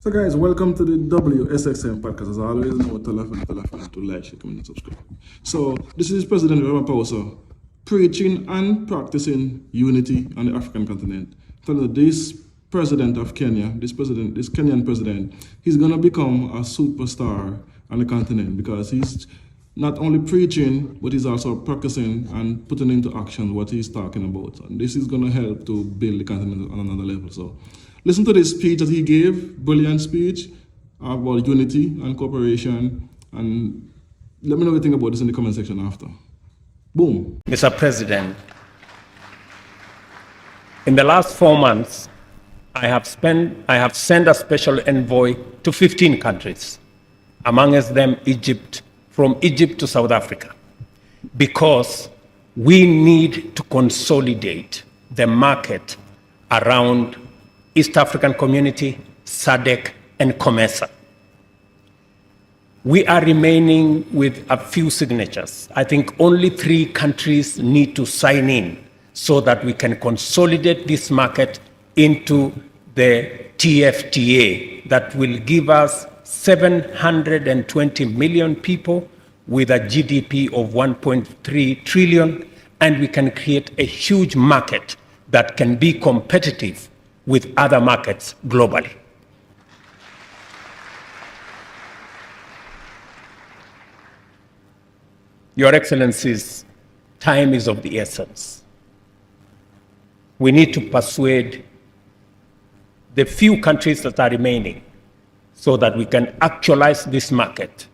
So guys, welcome to the WSXM podcast. As always, know tell a friend to like, share, comment, and subscribe. So this is President Ramaphosa preaching and practicing unity on the African continent. Telling this president of Kenya, this Kenyan president, he's gonna become a superstar on the continent because he's not only preaching, but he's also practicing and putting into action what he's talking about. And this is gonna help to build the continent on another level. So listen to this speech that he gave, brilliant speech about unity and cooperation. And let me know what you think about this in the comment section after. Boom. Mr. President, in the last 4 months, I have sent a special envoy to 15 countries, amongst them Egypt, from Egypt to South Africa, because we need to consolidate the market around East African Community, SADC, and COMESA. We are remaining with a few signatures. I think only 3 countries need to sign in so that we can consolidate this market into the TFTA that will give us 720 million people with a GDP of 1.3 trillion, and we can create a huge market that can be competitive with other markets globally. Your Excellencies, time is of the essence. We need to persuade the few countries that are remaining so that we can actualize this market,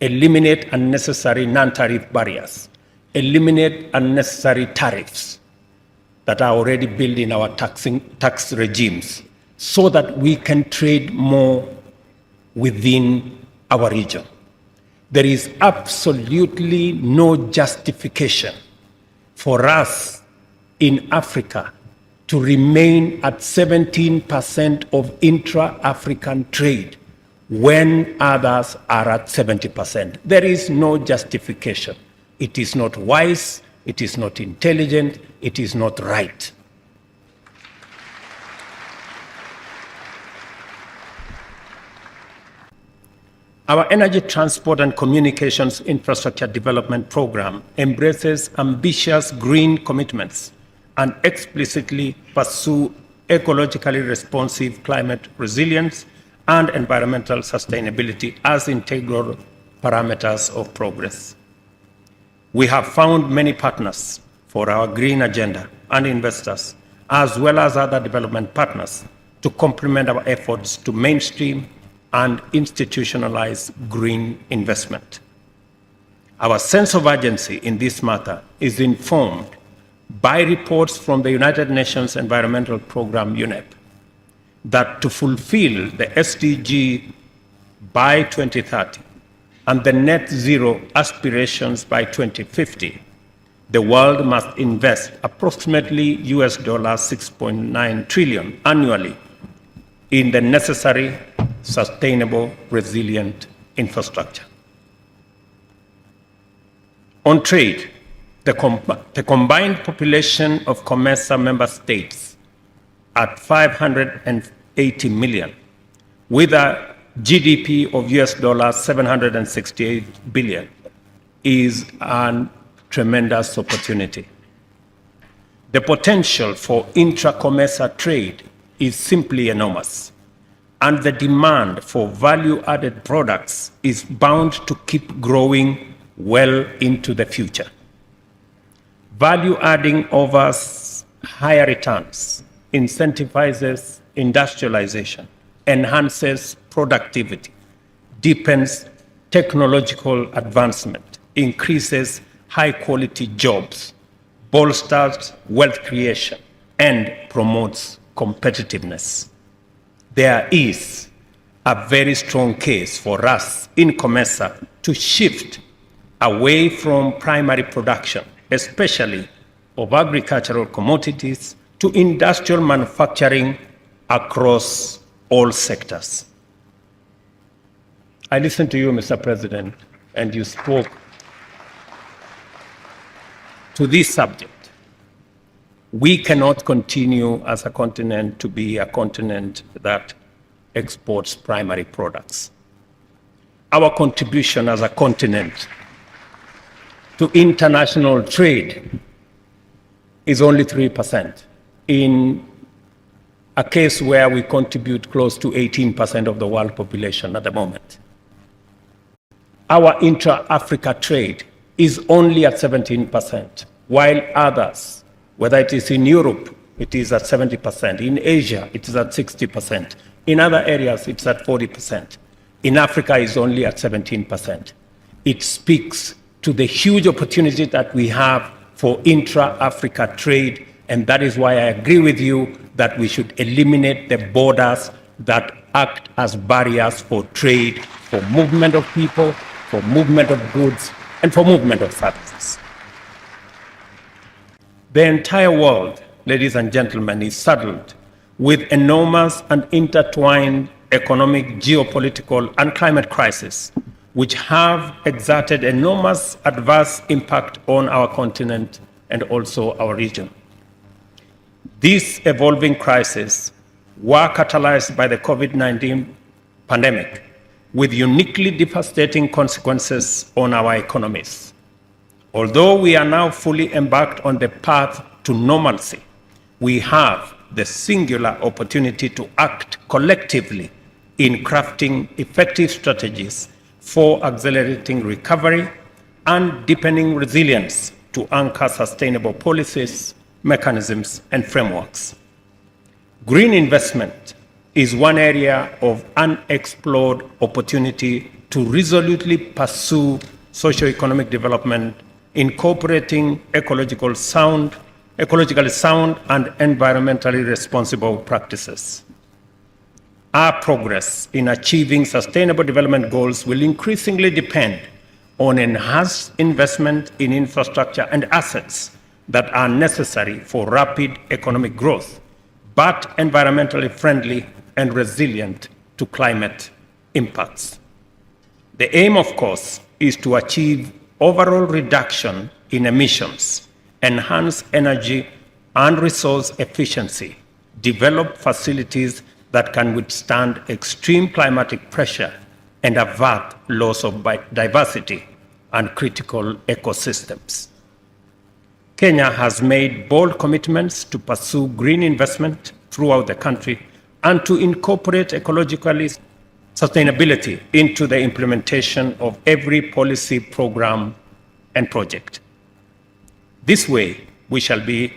eliminate unnecessary non-tariff barriers, eliminate unnecessary tariffs that are already built in our tax regimes, so that we can trade more within our region. There is absolutely no justification for us in Africa to remain at 17% of intra-African trade when others are at 70%. There is no justification. It is not wise, it is not intelligent, it is not right. Our Energy Transport and Communications Infrastructure Development Program embraces ambitious green commitments and explicitly pursue ecologically responsive climate resilience and environmental sustainability as integral parameters of progress. We have found many partners for our green agenda and investors, as well as other development partners, to complement our efforts to mainstream and institutionalize green investment. Our sense of urgency in this matter is informed by reports from the United Nations Environmental Programme, UNEP, that to fulfill the SDG by 2030 and the net zero aspirations by 2050, the world must invest approximately US $6.9 trillion annually in the necessary, sustainable, resilient infrastructure. On trade, the combined population of COMESA member states at 580 million, with a GDP of US $768 billion, is a tremendous opportunity. The potential for intra-COMESA trade is simply enormous, and the demand for value-added products is bound to keep growing well into the future. Value-adding offers higher returns, incentivizes industrialization, enhances productivity, deepens technological advancement, increases high-quality jobs, bolsters wealth creation, and promotes competitiveness. There is a very strong case for us in COMESA to shift away from primary production, especially of agricultural commodities, to industrial manufacturing across all sectors. I listened to you, Mr. President, and you spoke to this subject. We cannot continue as a continent to be a continent that exports primary products. Our contribution as a continent to international trade is only 3%, in a case where we contribute close to 18% of the world population at the moment. Our intra-Africa trade is only at 17%, while others, whether it is in Europe, it is at 70%, in Asia, it is at 60%, in other areas, it's at 40%. In Africa, it's only at 17%. It speaks to the huge opportunity that we have for intra-Africa trade, and that is why I agree with you that we should eliminate the borders that act as barriers for trade, for movement of people, for movement of goods, and for movement of services. The entire world, ladies and gentlemen, is saddled with enormous and intertwined economic, geopolitical, and climate crises, which have exerted enormous adverse impact on our continent and also our region. These evolving crises were catalyzed by the COVID-19 pandemic, with uniquely devastating consequences on our economies. Although we are now fully embarked on the path to normalcy, we have the singular opportunity to act collectively in crafting effective strategies for accelerating recovery and deepening resilience to anchor sustainable policies, mechanisms, and frameworks. Green investment is one area of unexplored opportunity to resolutely pursue socio-economic development, incorporating ecologically sound and environmentally responsible practices. Our progress in achieving sustainable development goals will increasingly depend on enhanced investment in infrastructure and assets that are necessary for rapid economic growth, but environmentally friendly and resilient to climate impacts. The aim, of course, is to achieve overall reduction in emissions, enhance energy and resource efficiency, develop facilities that can withstand extreme climatic pressure, and avert loss of biodiversity and critical ecosystems. Kenya has made bold commitments to pursue green investment throughout the country and to incorporate ecologically sustainability into the implementation of every policy program and project. This way, we shall be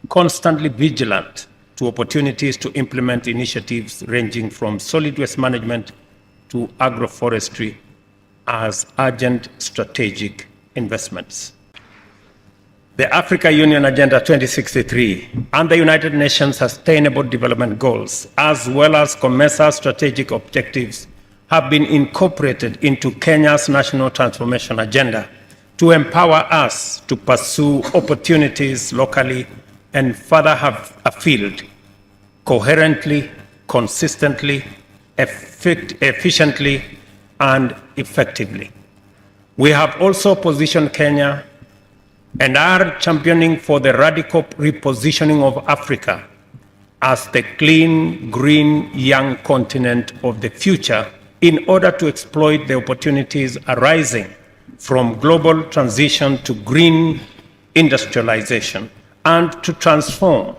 constantly vigilant to opportunities to implement initiatives ranging from solid waste management to agroforestry as urgent strategic investments. The Africa Union Agenda 2063 and the United Nations Sustainable Development Goals, as well as COMESA's strategic objectives, have been incorporated into Kenya's National Transformation Agenda to empower us to pursue opportunities locally and further have a field coherently, consistently, efficiently, and effectively. We have also positioned Kenya and are championing for the radical repositioning of Africa as the clean, green, young continent of the future in order to exploit the opportunities arising from global transition to green industrialization and to transform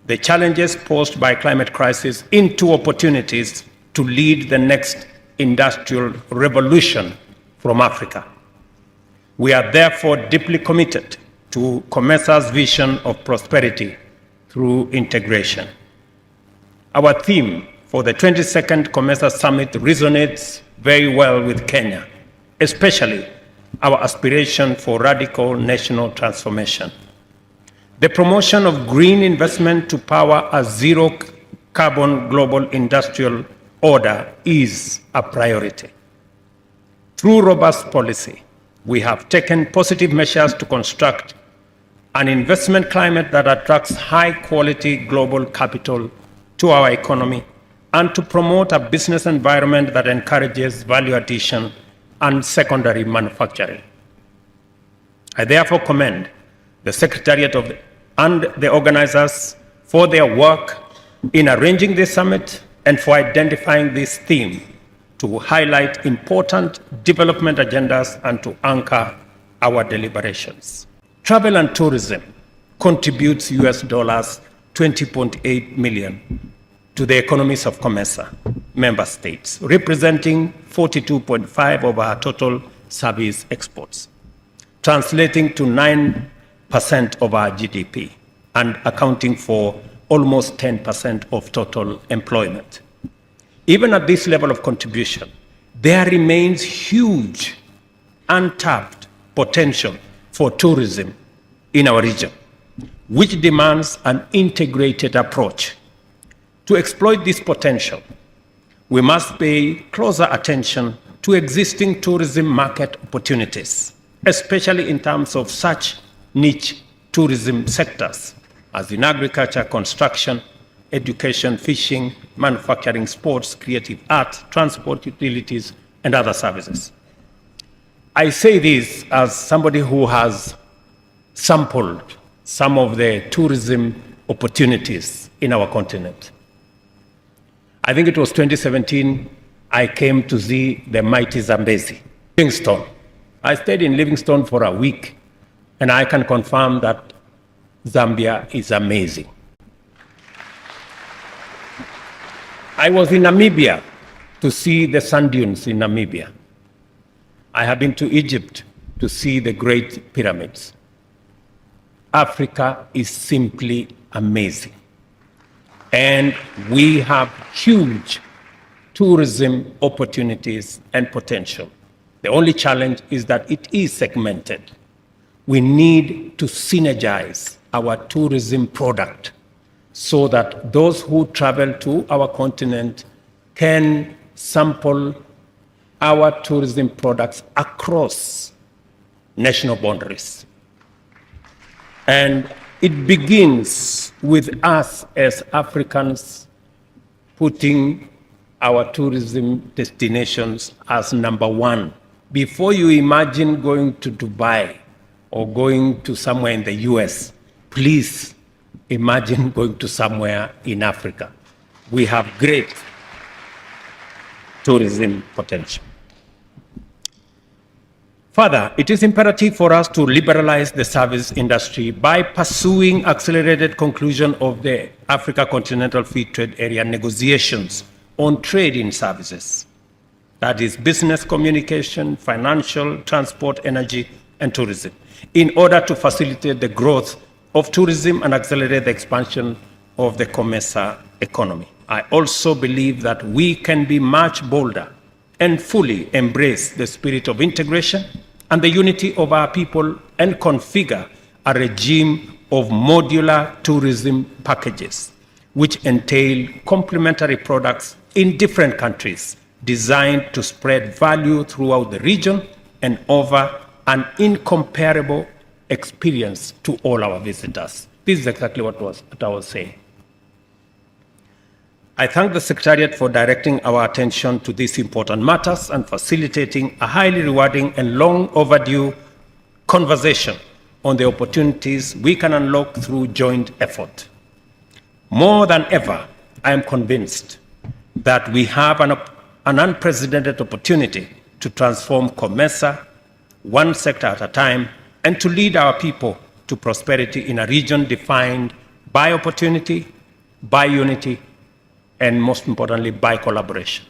the challenges posed by climate crisis into opportunities to lead the next industrial revolution from Africa. We are therefore deeply committed to COMESA's vision of prosperity through integration. Our theme for the 22nd COMESA Summit resonates very well with Kenya, especially our aspiration for radical national transformation. The promotion of green investment to power a zero-carbon global industrial order is a priority. Through robust policy, we have taken positive measures to construct an investment climate that attracts high-quality global capital to our economy and to promote a business environment that encourages value addition and secondary manufacturing. I therefore commend the Secretariat and the organizers for their work in arranging this summit and for identifying this theme to highlight important development agendas and to anchor our deliberations. Travel and tourism contributes US dollars 20.8 million to the economies of COMESA member states, representing 42.5% of our total service exports, translating to 9% of our GDP and accounting for almost 10% of total employment. Even at this level of contribution, there remains huge untapped potential for tourism in our region, which demands an integrated approach. To exploit this potential, we must pay closer attention to existing tourism market opportunities, especially in terms of such niche tourism sectors as in agriculture, construction, education, fishing, manufacturing, sports, creative art, transport, utilities, and other services. I say this as somebody who has sampled some of the tourism opportunities in our continent. I think it was 2017, I came to see the mighty Zambezi, Livingstone. I stayed in Livingstone for a week, and I can confirm that Zambia is amazing. I was in Namibia to see the sand dunes in Namibia. I have been to Egypt to see the Great Pyramids. Africa is simply amazing. And we have huge tourism opportunities and potential. The only challenge is that it is segmented. We need to synergize our tourism product so that those who travel to our continent can sample our tourism products across national boundaries. And it begins with us as Africans putting our tourism destinations as number one. Before you imagine going to Dubai or going to somewhere in the US, please imagine going to somewhere in Africa. We have great tourism potential. Further, it is imperative for us to liberalize the service industry by pursuing accelerated conclusion of the Africa Continental Free Trade Area negotiations on trade in services. That is business, communication, financial, transport, energy, and tourism, in order to facilitate the growth of tourism and accelerate the expansion of the COMESA economy. I also believe that we can be much bolder and fully embrace the spirit of integration and the unity of our people and configure a regime of modular tourism packages, which entail complementary products in different countries designed to spread value throughout the region and offer an incomparable experience to all our visitors. This is exactly what I was saying. I thank the Secretariat for directing our attention to these important matters and facilitating a highly rewarding and long overdue conversation on the opportunities we can unlock through joint effort. More than ever, I am convinced that we have an unprecedented opportunity to transform COMESA one sector at a time and to lead our people to prosperity in a region defined by opportunity, by unity, and most importantly, by collaboration.